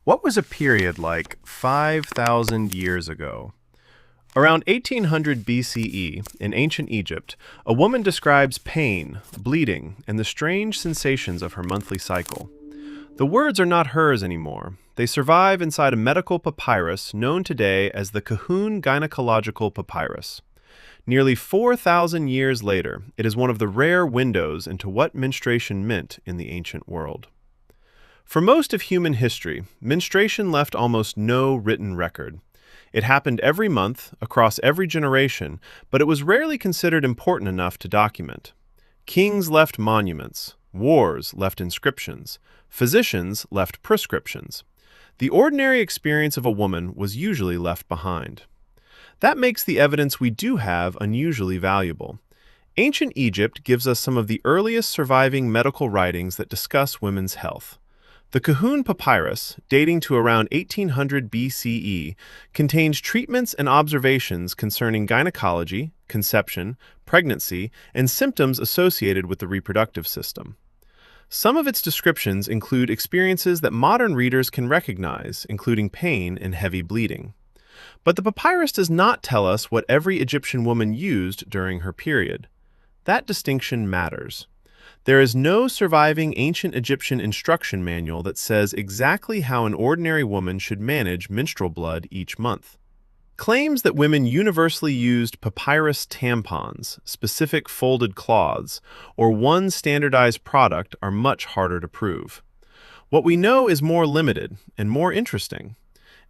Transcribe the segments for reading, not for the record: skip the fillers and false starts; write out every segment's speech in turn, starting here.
What was a period like 5,000 years ago? Around 1800 BCE, in ancient Egypt, a woman describes pain, bleeding, and the strange sensations of her monthly cycle. The words are not hers anymore. They survive inside a medical papyrus known today as the Kahun Gynecological Papyrus. Nearly 4,000 years later, it is one of the rare windows into what menstruation meant in the ancient world. For most of human history, menstruation left almost no written record. It happened every month, across every generation, but it was rarely considered important enough to document. Kings left monuments, wars left inscriptions, physicians left prescriptions. The ordinary experience of a woman was usually left behind. That makes the evidence we do have unusually valuable. Ancient Egypt gives us some of the earliest surviving medical writings that discuss women's health. The Kahun Papyrus, dating to around 1800 BCE, contains treatments and observations concerning gynecology, conception, pregnancy, and symptoms associated with the reproductive system. Some of its descriptions include experiences that modern readers can recognize, including pain and heavy bleeding. But the papyrus does not tell us what every Egyptian woman used during her period. That distinction matters. There is no surviving ancient Egyptian instruction manual that says exactly how an ordinary woman should manage menstrual blood each month. Claims that women universally used papyrus tampons, specific folded cloths, or one standardized product are much harder to prove. What we know is more limited and more interesting.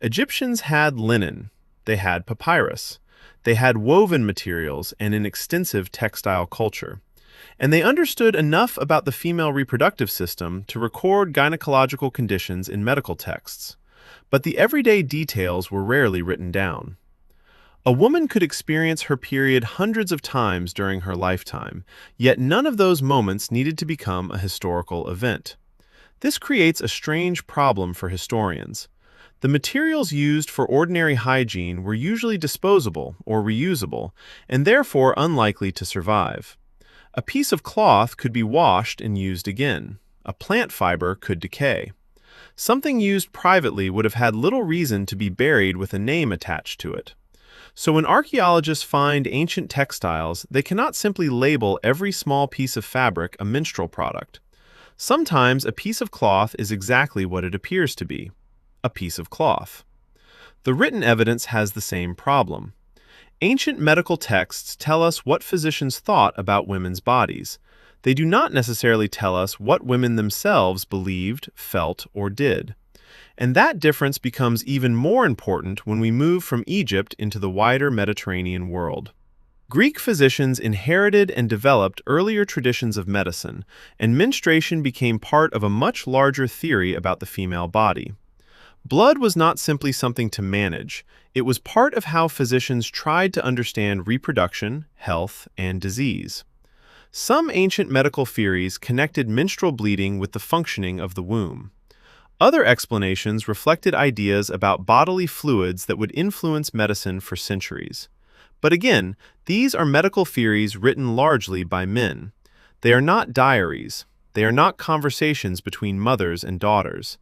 Egyptians had linen, they had papyrus, they had woven materials and an extensive textile culture. And they understood enough about the female reproductive system to record gynecological conditions in medical texts. But the everyday details were rarely written down. A woman could experience her period hundreds of times during her lifetime, yet none of those moments needed to become a historical event. This creates a strange problem for historians. The materials used for ordinary hygiene were usually disposable or reusable, and therefore unlikely to survive. A piece of cloth could be washed and used again. A plant fiber could decay. Something used privately would have had little reason to be buried with a name attached to it. So when archaeologists find ancient textiles, they cannot simply label every small piece of fabric a menstrual product. Sometimes a piece of cloth is exactly what it appears to be, a piece of cloth. The written evidence has the same problem. Ancient medical texts tell us what physicians thought about women's bodies. They do not necessarily tell us what women themselves believed, felt, or did. And that difference becomes even more important when we move from Egypt into the wider Mediterranean world. Greek physicians inherited and developed earlier traditions of medicine, and menstruation became part of a much larger theory about the female body. Blood was not simply something to manage, it was part of how physicians tried to understand reproduction, health, and disease. Some ancient medical theories connected menstrual bleeding with the functioning of the womb. Other explanations reflected ideas about bodily fluids that would influence medicine for centuries. But again, these are medical theories written largely by men. They are not diaries. They are not conversations between mothers and daughters.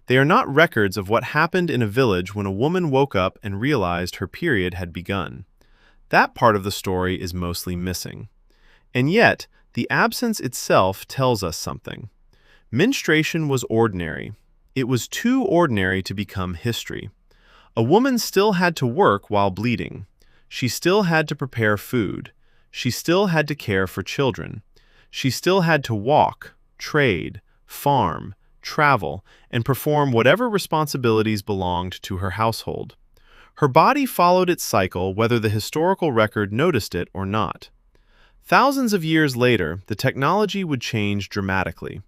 They are not records of what happened in a village when a woman woke up and realized her period had begun. That part of the story is mostly missing. And yet, the absence itself tells us something. Menstruation was ordinary. It was too ordinary to become history. A woman still had to work while bleeding. She still had to prepare food. She still had to care for children. She still had to walk, trade, farm, travel, and perform whatever responsibilities belonged to her household. Her body followed its cycle whether the historical record noticed it or not. Thousands of years later, the technology would change dramatically,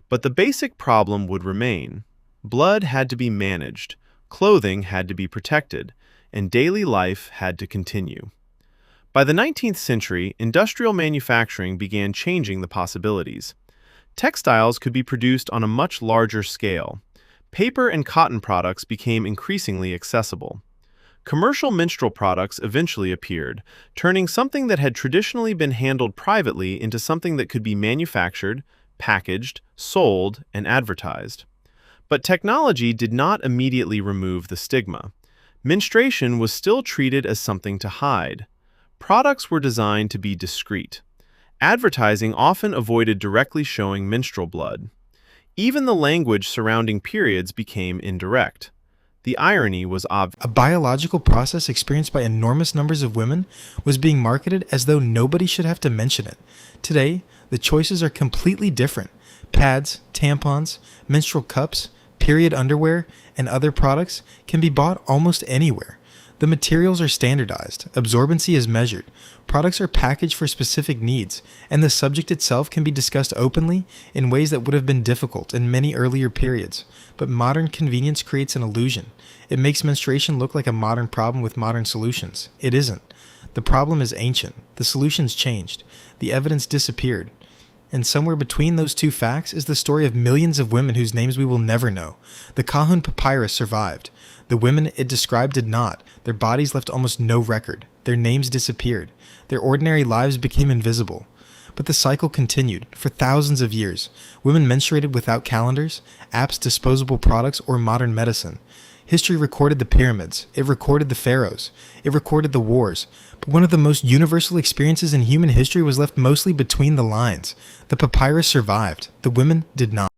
but the basic problem would remain. Blood had to be managed, clothing had to be protected, and daily life had to continue. By the 19th century, industrial manufacturing began changing the possibilities. Textiles could be produced on a much larger scale. Paper and cotton products became increasingly accessible. Commercial menstrual products eventually appeared, turning something that had traditionally been handled privately into something that could be manufactured, packaged, sold, and advertised. But technology did not immediately remove the stigma. Menstruation was still treated as something to hide. Products were designed to be discreet. Advertising often avoided directly showing menstrual blood. Even the language surrounding periods became indirect. The irony was obvious. A biological process experienced by enormous numbers of women was being marketed as though nobody should have to mention it. Today, the choices are completely different. Pads, tampons, menstrual cups, period underwear, and other products can be bought almost anywhere. The materials are standardized, absorbency is measured, products are packaged for specific needs, and the subject itself can be discussed openly in ways that would have been difficult in many earlier periods. But modern convenience creates an illusion. It makes menstruation look like a modern problem with modern solutions. It isn't. The problem is ancient. The solutions changed. The evidence disappeared. And somewhere between those two facts is the story of millions of women whose names we will never know. The Kahun Papyrus survived. The women it described did not. Their bodies left almost no record. Their names disappeared. Their ordinary lives became invisible. But the cycle continued. For thousands of years, women menstruated without calendars, apps, disposable products, or modern medicine. History recorded the pyramids. It recorded the pharaohs. It recorded the wars. But one of the most universal experiences in human history was left mostly between the lines. The papyrus survived. The women did not.